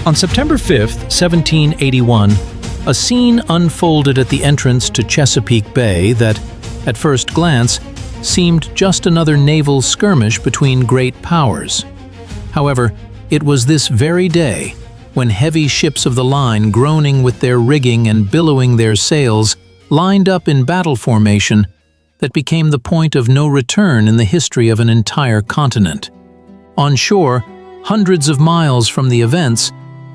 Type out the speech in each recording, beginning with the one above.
On September 5, 1781, a scene unfolded at the entrance to Chesapeake Bay that, at first glance, seemed just another naval skirmish between great powers. However, it was this very day, when heavy ships of the line, groaning with their rigging and billowing their sails, lined up in battle formation, that became the point of no return in the history of an entire continent. On shore, hundreds of miles from the events,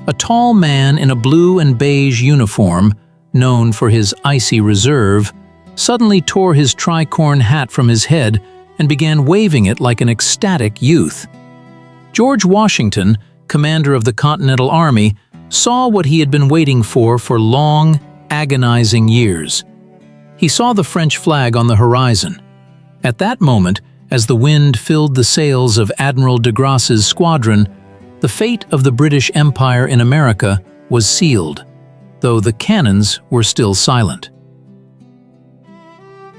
a tall man in a blue and beige uniform, known for his icy reserve, suddenly tore his tricorn hat from his head and began waving it like an ecstatic youth. George Washington, commander of the Continental Army, saw what he had been waiting for long, agonizing years. He saw the French flag on the horizon. At that moment, as the wind filled the sails of Admiral de Grasse's squadron, the fate of the British Empire in America was sealed, though the cannons were still silent.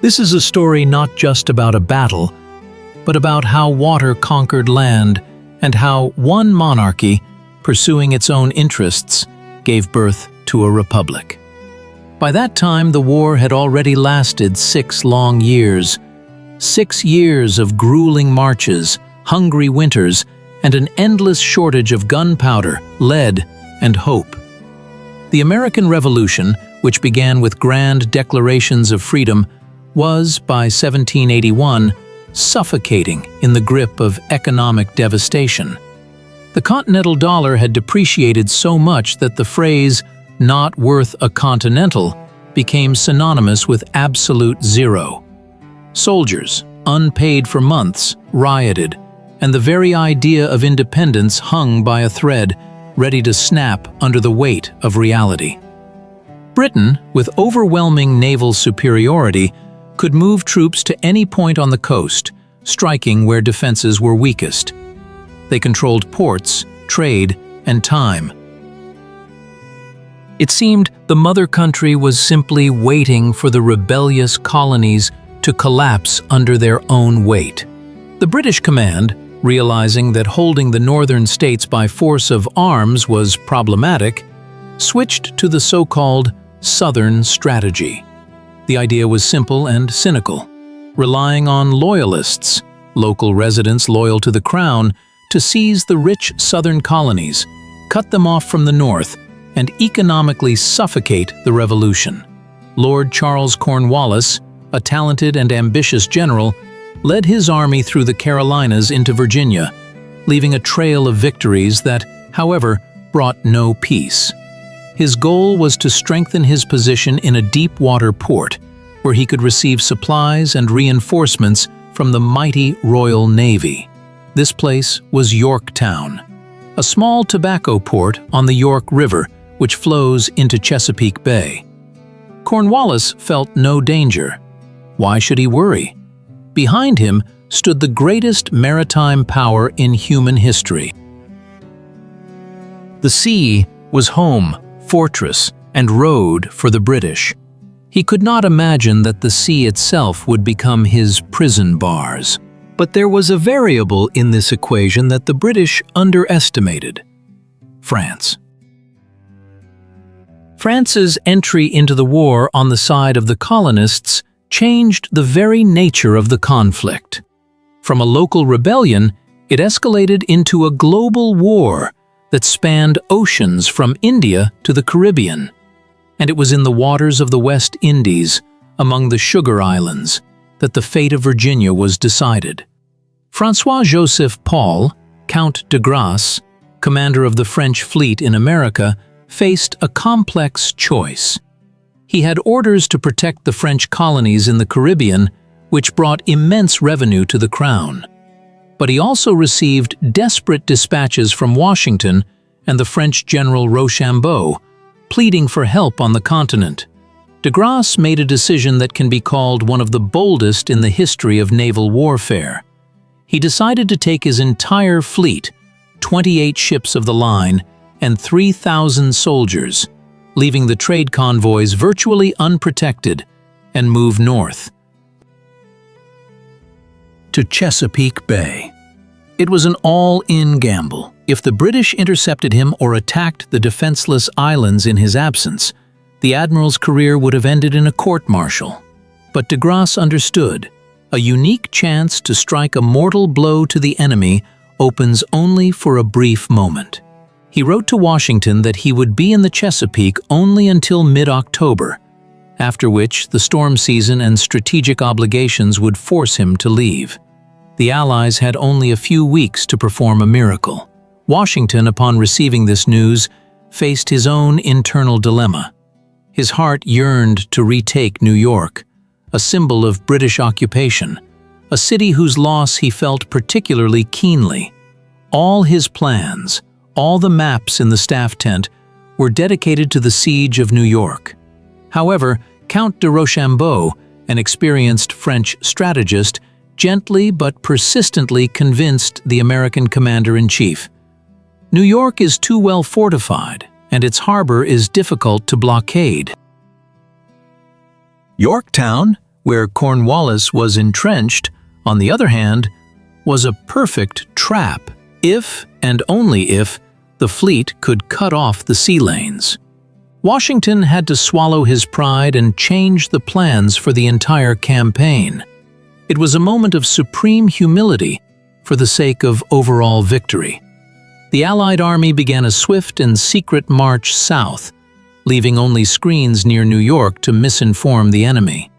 This is a story not just about a battle, but about how water conquered land and how one monarchy, pursuing its own interests, gave birth to a republic. By that time, the war had already lasted 6 long years. 6 years of grueling marches, hungry winters, and an endless shortage of gunpowder, lead, and hope. The American Revolution, which began with grand declarations of freedom, was, by 1781, suffocating in the grip of economic devastation. The continental dollar had depreciated so much that the phrase, "not worth a continental," became synonymous with absolute zero. Soldiers, unpaid for months, rioted, and the very idea of independence hung by a thread, ready to snap under the weight of reality. Britain, with overwhelming naval superiority, could move troops to any point on the coast, striking where defenses were weakest. They controlled ports, trade, and time. It seemed the mother country was simply waiting for the rebellious colonies to collapse under their own weight. The British command, realizing that holding the northern states by force of arms was problematic, switched to the so-called Southern strategy. The idea was simple and cynical, relying on loyalists, local residents loyal to the crown, to seize the rich southern colonies, cut them off from the north, and economically suffocate the revolution. Lord Charles Cornwallis, a talented and ambitious general, led his army through the Carolinas into Virginia, leaving a trail of victories that, however, brought no peace. His goal was to strengthen his position in a deep-water port, where he could receive supplies and reinforcements from the mighty Royal Navy. This place was Yorktown, a small tobacco port on the York River, which flows into Chesapeake Bay. Cornwallis felt no danger. Why should he worry? Behind him stood the greatest maritime power in human history. The sea was home, fortress, and road for the British. He could not imagine that the sea itself would become his prison bars. But there was a variable in this equation that the British underestimated: France. France's entry into the war on the side of the colonists changed the very nature of the conflict. From a local rebellion, it escalated into a global war that spanned oceans from India to the Caribbean. And it was in the waters of the West Indies, among the Sugar Islands, that the fate of Virginia was decided. François-Joseph Paul, Count de Grasse, commander of the French fleet in America, faced a complex choice. He had orders to protect the French colonies in the Caribbean, which brought immense revenue to the crown. But he also received desperate dispatches from Washington and the French general Rochambeau, pleading for help on the continent. De Grasse made a decision that can be called one of the boldest in the history of naval warfare. He decided to take his entire fleet, 28 ships of the line, and 3,000 soldiers, leaving the trade convoys virtually unprotected, and move north to Chesapeake Bay. It was an all-in gamble. If the British intercepted him or attacked the defenseless islands in his absence, the admiral's career would have ended in a court-martial. But de Grasse understood. A unique chance to strike a mortal blow to the enemy opens only for a brief moment. He wrote to Washington that he would be in the Chesapeake only until mid-October, after which the storm season and strategic obligations would force him to leave. The Allies had only a few weeks to perform a miracle. Washington, upon receiving this news, faced his own internal dilemma. His heart yearned to retake New York, a symbol of British occupation, a city whose loss he felt particularly keenly. All his plans, all the maps in the staff tent, were dedicated to the siege of New York. However, Count de Rochambeau, an experienced French strategist, gently but persistently convinced the American commander-in-chief. New York is too well fortified, and its harbor is difficult to blockade. Yorktown, where Cornwallis was entrenched, on the other hand, was a perfect trap if, and only if, the fleet could cut off the sea lanes. Washington had to swallow his pride and change the plans for the entire campaign. It was a moment of supreme humility for the sake of overall victory. The Allied army began a swift and secret march south, leaving only screens near New York to misinform the enemy.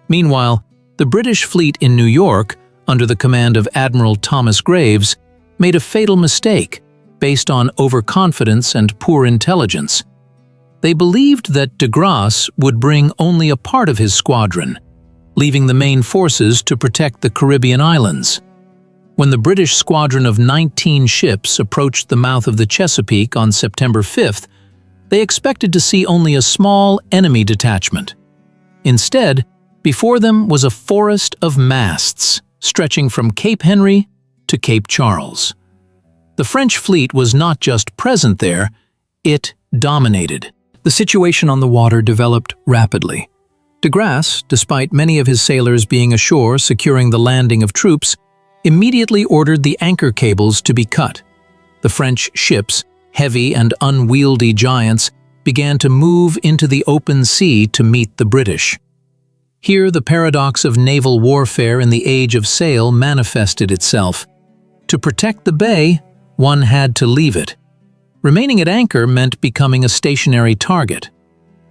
Meanwhile, the British fleet in New York, under the command of Admiral Thomas Graves, made a fatal mistake based on overconfidence and poor intelligence. They believed that de Grasse would bring only a part of his squadron, leaving the main forces to protect the Caribbean islands. When the British squadron of 19 ships approached the mouth of the Chesapeake on September 5th, they expected to see only a small enemy detachment. Instead, before them was a forest of masts, stretching from Cape Henry to Cape Charles. The French fleet was not just present there, it dominated. The situation on the water developed rapidly. De Grasse, despite many of his sailors being ashore securing the landing of troops, immediately ordered the anchor cables to be cut. The French ships, heavy and unwieldy giants, began to move into the open sea to meet the British. Here the paradox of naval warfare in the age of sail manifested itself. To protect the bay, one had to leave it. Remaining at anchor meant becoming a stationary target.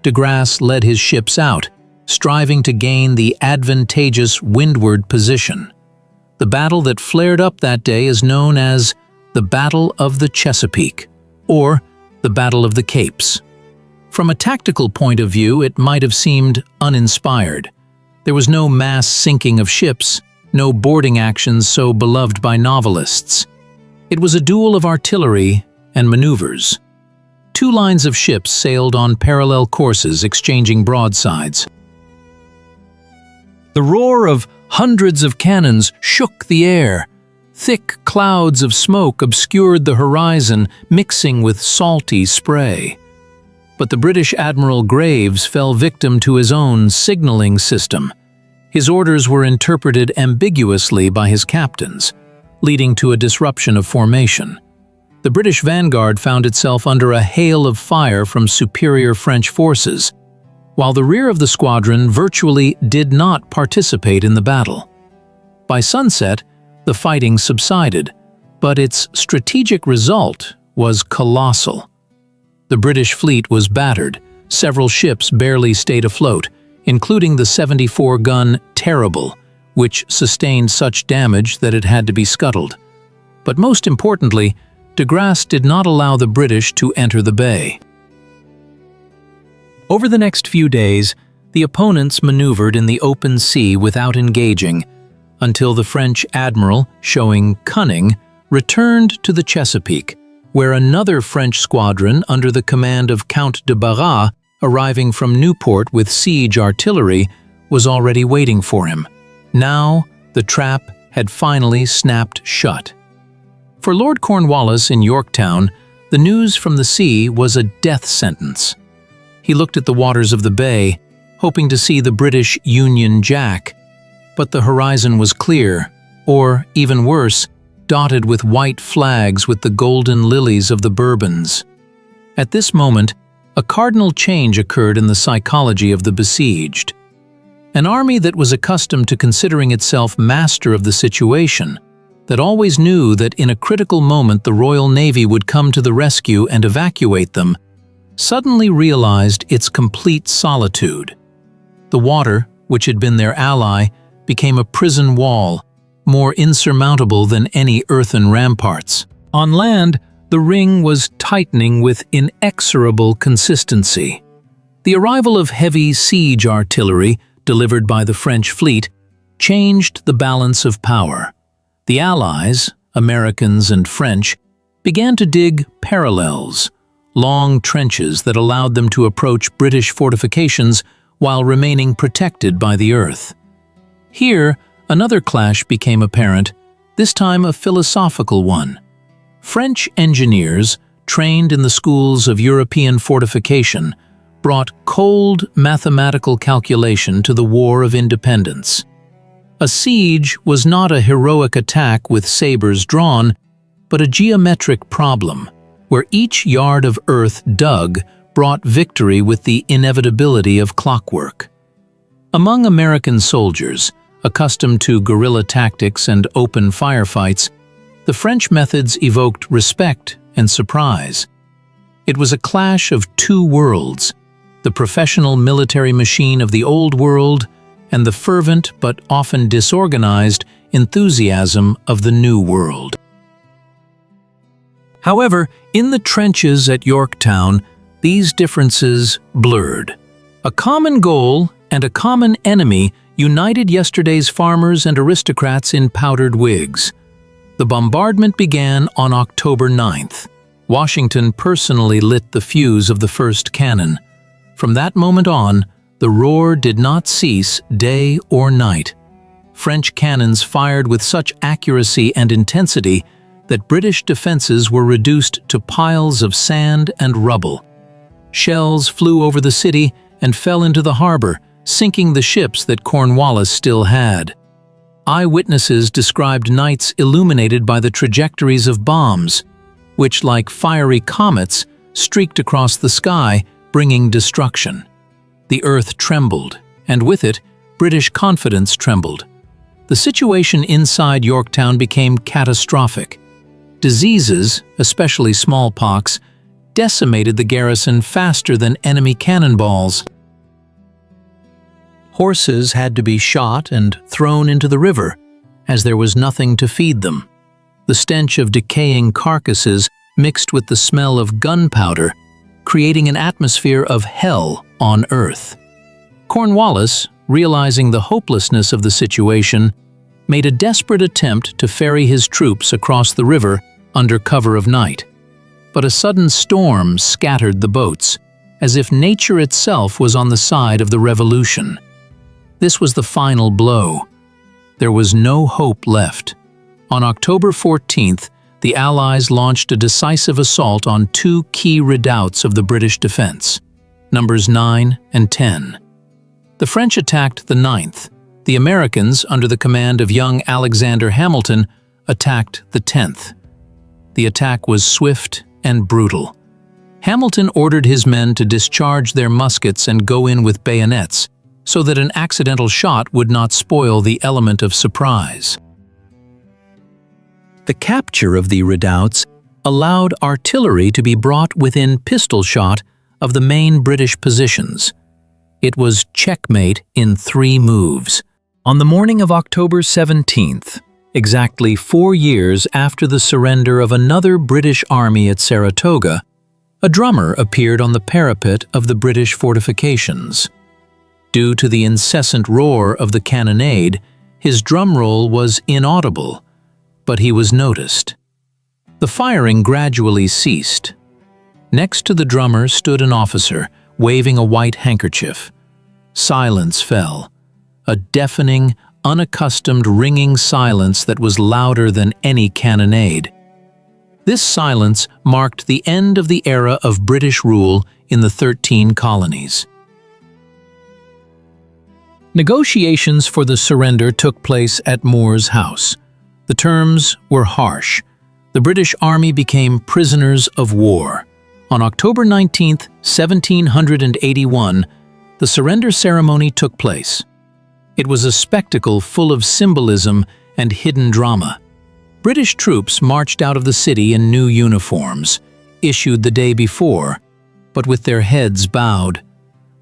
De Grasse led his ships out, striving to gain the advantageous windward position. The battle that flared up that day is known as the Battle of the Chesapeake, or the Battle of the Capes. From a tactical point of view, it might have seemed uninspired. There was no mass sinking of ships, no boarding actions so beloved by novelists. It was a duel of artillery and maneuvers. Two lines of ships sailed on parallel courses, exchanging broadsides. The roar of hundreds of cannons shook the air. Thick clouds of smoke obscured the horizon, mixing with salty spray. But the British Admiral Graves fell victim to his own signaling system. His orders were interpreted ambiguously by his captains, leading to a disruption of formation. The British vanguard found itself under a hail of fire from superior French forces, while the rear of the squadron virtually did not participate in the battle. By sunset, the fighting subsided, but its strategic result was colossal. The British fleet was battered, several ships barely stayed afloat, including the 74-gun Terrible, which sustained such damage that it had to be scuttled. But most importantly, de Grasse did not allow the British to enter the bay. Over the next few days, the opponents maneuvered in the open sea without engaging, until the French admiral, showing cunning, returned to the Chesapeake, where another French squadron under the command of Count de Barras, arriving from Newport with siege artillery, was already waiting for him. Now, the trap had finally snapped shut. For Lord Cornwallis in Yorktown, the news from the sea was a death sentence. He looked at the waters of the bay, hoping to see the British Union Jack, but the horizon was clear, or, even worse, dotted with white flags with the golden lilies of the Bourbons. At this moment, a cardinal change occurred in the psychology of the besieged. An army that was accustomed to considering itself master of the situation, that always knew that in a critical moment the Royal Navy would come to the rescue and evacuate them, suddenly realized its complete solitude. The water, which had been their ally, became a prison wall, more insurmountable than any earthen ramparts. On land, the ring was tightening with inexorable consistency. The arrival of heavy siege artillery, delivered by the French fleet, changed the balance of power. The Allies, Americans and French, began to dig parallels, long trenches that allowed them to approach British fortifications while remaining protected by the earth. Here, another clash became apparent, this time a philosophical one. French engineers, trained in the schools of European fortification, brought cold mathematical calculation to the War of Independence. A siege was not a heroic attack with sabers drawn, but a geometric problem, where each yard of earth dug brought victory with the inevitability of clockwork. Among American soldiers, accustomed to guerrilla tactics and open firefights, the French methods evoked respect and surprise. It was a clash of two worlds, the professional military machine of the Old World and the fervent but often disorganized enthusiasm of the New World. However, in the trenches at Yorktown, these differences blurred. A common goal and a common enemy united yesterday's farmers and aristocrats in powdered wigs. The bombardment began on October 9th. Washington personally lit the fuse of the first cannon. From that moment on, the roar did not cease day or night. French cannons fired with such accuracy and intensity that British defenses were reduced to piles of sand and rubble. Shells flew over the city and fell into the harbor, sinking the ships that Cornwallis still had. Eyewitnesses described nights illuminated by the trajectories of bombs, which, like fiery comets, streaked across the sky, bringing destruction. The earth trembled, and with it, British confidence trembled. The situation inside Yorktown became catastrophic. Diseases, especially smallpox, decimated the garrison faster than enemy cannonballs. Horses had to be shot and thrown into the river, as there was nothing to feed them. The stench of decaying carcasses mixed with the smell of gunpowder, creating an atmosphere of hell on earth. Cornwallis, realizing the hopelessness of the situation, made a desperate attempt to ferry his troops across the river under cover of night. But a sudden storm scattered the boats, as if nature itself was on the side of the revolution. This was the final blow. There was no hope left. On October 14th, the Allies launched a decisive assault on two key redoubts of the British defense, numbers 9 and 10. The French attacked the 9th. The Americans, under the command of young Alexander Hamilton, attacked the 10th. The attack was swift and brutal. Hamilton ordered his men to discharge their muskets and go in with bayonets, so that an accidental shot would not spoil the element of surprise. The capture of the redoubts allowed artillery to be brought within pistol shot of the main British positions. It was checkmate in 3 moves. On the morning of October 17th, exactly 4 years after the surrender of another British army at Saratoga, a drummer appeared on the parapet of the British fortifications. Due to the incessant roar of the cannonade, his drum roll was inaudible, but he was noticed. The firing gradually ceased. Next to the drummer stood an officer, waving a white handkerchief. Silence fell, a deafening, unaccustomed ringing silence that was louder than any cannonade. This silence marked the end of the era of British rule in the 13 colonies. Negotiations for the surrender took place at Moore's house. The terms were harsh. The British Army became prisoners of war. On October 19, 1781, the surrender ceremony took place. It was a spectacle full of symbolism and hidden drama. British troops marched out of the city in new uniforms, issued the day before, but with their heads bowed.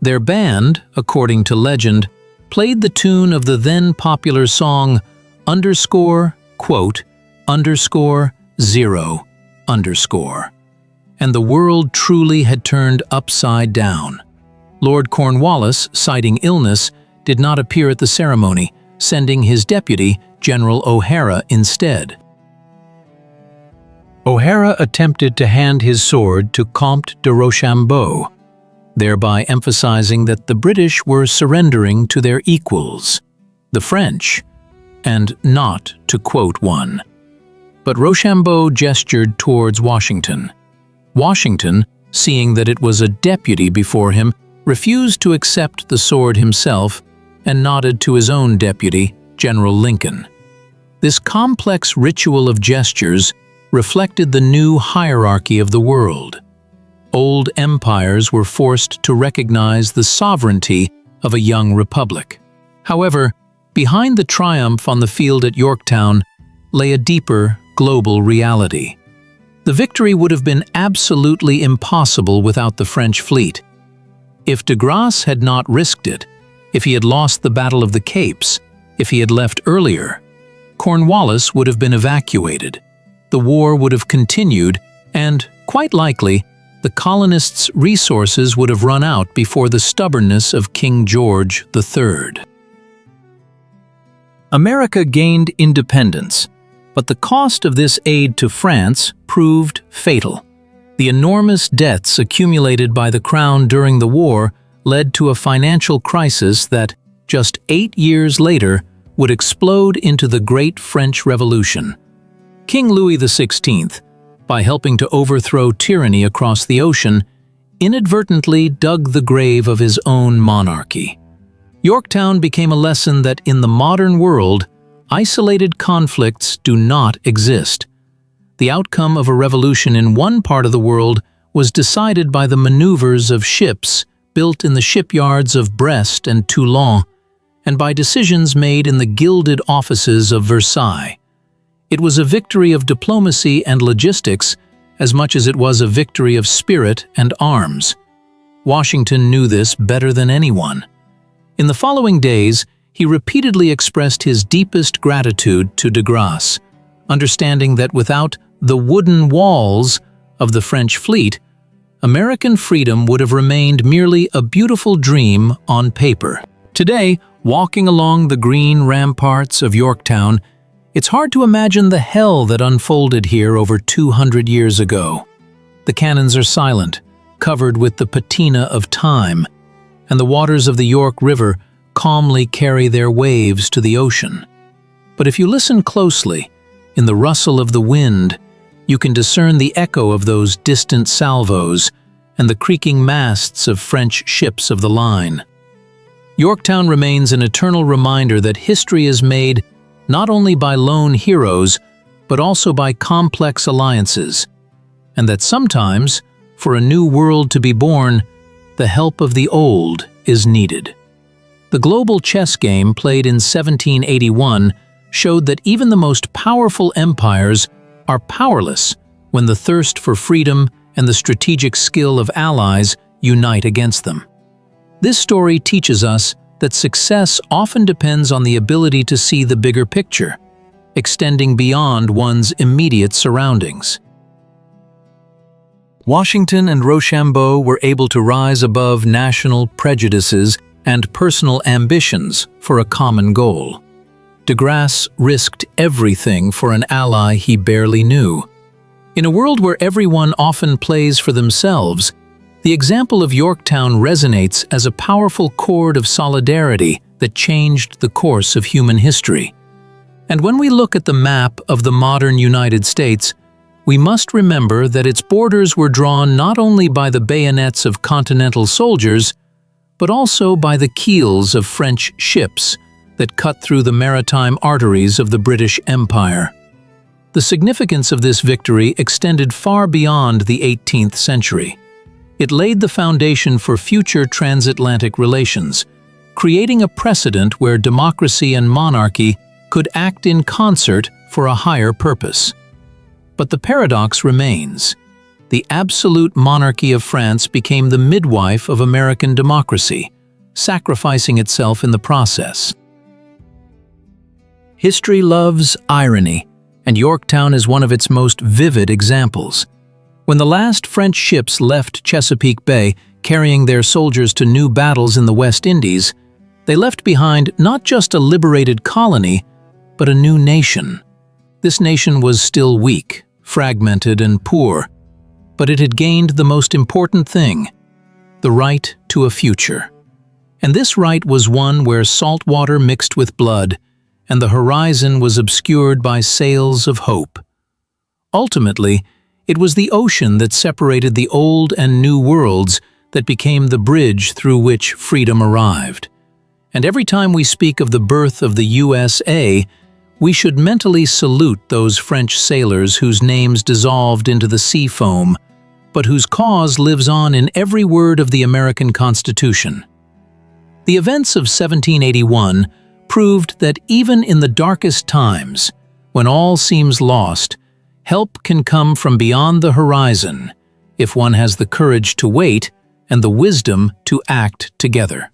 Their band, according to legend, played the tune of the then popular song _0_, and the world truly had turned upside down. Lord Cornwallis, citing illness, did not appear at the ceremony, sending his deputy, General O'Hara, instead. O'Hara attempted to hand his sword to Comte de Rochambeau, thereby emphasizing that the British were surrendering to their equals, the French, and not to quote one. But Rochambeau gestured towards Washington. Washington, seeing that it was a deputy before him, refused to accept the sword himself and nodded to his own deputy, General Lincoln. This complex ritual of gestures reflected the new hierarchy of the world. Old empires were forced to recognize the sovereignty of a young republic. However, behind the triumph on the field at Yorktown lay a deeper, global reality. The victory would have been absolutely impossible without the French fleet. If de Grasse had not risked it, if he had lost the Battle of the Capes, if he had left earlier, Cornwallis would have been evacuated. The war would have continued, and, quite likely, the colonists' resources would have run out before the stubbornness of King George III. America gained independence, but the cost of this aid to France proved fatal. The enormous debts accumulated by the Crown during the war led to a financial crisis that, just 8 years later, would explode into the Great French Revolution. King Louis XVI, by helping to overthrow tyranny across the ocean, inadvertently dug the grave of his own monarchy. Yorktown became a lesson that in the modern world, isolated conflicts do not exist. The outcome of a revolution in one part of the world was decided by the maneuvers of ships built in the shipyards of Brest and Toulon, and by decisions made in the gilded offices of Versailles. It was a victory of diplomacy and logistics as much as it was a victory of spirit and arms. Washington knew this better than anyone. In the following days, he repeatedly expressed his deepest gratitude to de Grasse, understanding that without the wooden walls of the French fleet, American freedom would have remained merely a beautiful dream on paper. Today, walking along the green ramparts of Yorktown, it's hard to imagine the hell that unfolded here over 200 years ago. The cannons are silent, covered with the patina of time, and the waters of the York River calmly carry their waves to the ocean. But if you listen closely, in the rustle of the wind, you can discern the echo of those distant salvos and the creaking masts of French ships of the line. Yorktown remains an eternal reminder that history is made not only by lone heroes, but also by complex alliances, and that sometimes, for a new world to be born, the help of the old is needed. The global chess game played in 1781 showed that even the most powerful empires are powerless when the thirst for freedom and the strategic skill of allies unite against them. This story teaches us that success often depends on the ability to see the bigger picture, extending beyond one's immediate surroundings. Washington and Rochambeau were able to rise above national prejudices and personal ambitions for a common goal. De Grasse risked everything for an ally he barely knew. In a world where everyone often plays for themselves, the example of Yorktown resonates as a powerful chord of solidarity that changed the course of human history. And when we look at the map of the modern United States, we must remember that its borders were drawn not only by the bayonets of continental soldiers, but also by the keels of French ships that cut through the maritime arteries of the British Empire. The significance of this victory extended far beyond the 18th century. It laid the foundation for future transatlantic relations, creating a precedent where democracy and monarchy could act in concert for a higher purpose. But the paradox remains. The absolute monarchy of France became the midwife of American democracy, sacrificing itself in the process. History loves irony, and Yorktown is one of its most vivid examples. When the last French ships left Chesapeake Bay carrying their soldiers to new battles in the West Indies, they left behind not just a liberated colony, but a new nation. This nation was still weak, fragmented, and poor, but it had gained the most important thing: the right to a future. And this right was one where salt water mixed with blood, and the horizon was obscured by sails of hope. Ultimately, it was the ocean that separated the old and new worlds that became the bridge through which freedom arrived. And every time we speak of the birth of the USA, we should mentally salute those French sailors whose names dissolved into the sea foam, but whose cause lives on in every word of the American Constitution. The events of 1781 proved that even in the darkest times, when all seems lost, help can come from beyond the horizon if one has the courage to wait and the wisdom to act together.